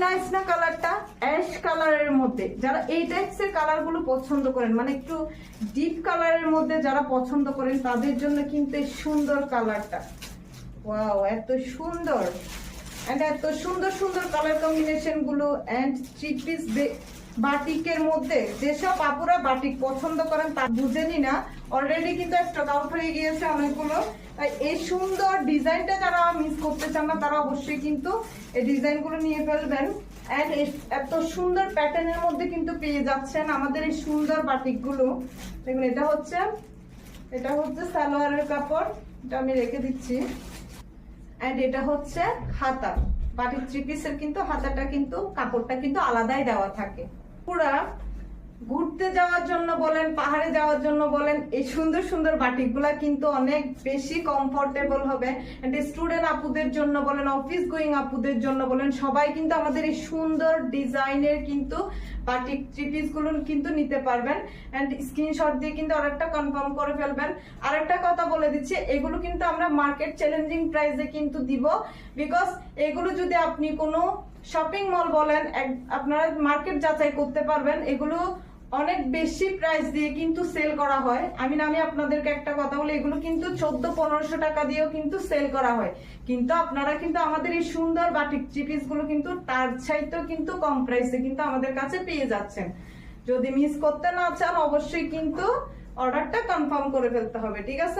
Nice না কালারটা, ash কালারের মধ্যে যারা এই টাইপস এর কালার গুলো পছন্দ করেন, মানে একটু ডিপ কালারের মধ্যে যারা পছন্দ করেন তাদের জন্য কিন্তু এই সুন্দর কালারটা। ওয়াও, এত সুন্দর এন্ড এত সুন্দর সুন্দর কালার কম্বিনেশন গুলো। এন্ড থ্রি পিস বাটিকের মধ্যে যেসব আপুরা বাটিক পছন্দ করেন তা বুঝেনি না, অলরেডি কিন্তু স্টক আউট হয়ে গিয়েছে অনেকগুলো। তাই এই সুন্দর ডিজাইনটা যারা মিস করতে চান না তারা অবশ্যই কিন্তু এই ডিজাইনগুলো নিয়ে ফেলবেন। এন্ড এত সুন্দর প্যাটার্নের মধ্যে কিন্তু পেয়ে যাচ্ছেন আমাদের এই সুন্দর বাটিকগুলো। দেখুন, এটা হচ্ছে সালোয়ারের কাপড়, এটা আমি রেখে দিচ্ছি। এন্ড এটা হচ্ছে হাতা, বাটিক থ্রি পিসের কিন্তু হাতাটা কিন্তু কাপড়টা কিন্তু আলাদাই দেওয়া থাকে। পুরা ঘুরতে যাওয়ার জন্য বলেন, পাহাড়ে যাওয়ার জন্য বলেন, এই সুন্দর সুন্দর বাটিকগুলা কিন্তু অনেক বেশি কমফোর্টেবল হবে। স্টুডেন্ট আপুদের জন্য বলেন, অফিস গোয়িং আপুদের জন্য বলেন, সবাই কিন্তু আমাদের এই সুন্দর ডিজাইনের কিন্তু বাটিক থ্রি পিস গুলো কিন্তু নিতে পারবেন। এন্ড স্ক্রিনশট দিয়ে কিন্তু আরেকটা কনফার্ম করে ফেলবেন। আরেকটা কথা বলে দিচ্ছি, এগুলো কিন্তু আমরা মার্কেট চ্যালেঞ্জিং প্রাইসে কিন্তু দিব, বিকজ এগুলো যদি আপনি কোনো শপিং মল বলেন, আপনারা মার্কেট যাচাই করতে পারবেন, এগুলো অনেক বেশি প্রাইস দিয়ে কিন্তু সেল করা হয়। আমি আপনাদেরকে একটা কথা বলি, এগুলো কিন্তু 1400-1500 টাকা দিয়েও কিন্তু সেল করা হয়, কিন্তু আপনারা কিন্তু আমাদের এই সুন্দর বাটিক থ্রি পিস গুলো কিন্তু তার চাইতেও কিন্তু কম প্রাইসে কিন্তু আমাদের কাছে পেয়ে যাচ্ছেন। যদি মিস করতে না চান অবশ্যই কিন্তু অর্ডারটা কনফার্ম করে ফেলতে হবে, ঠিক আছে।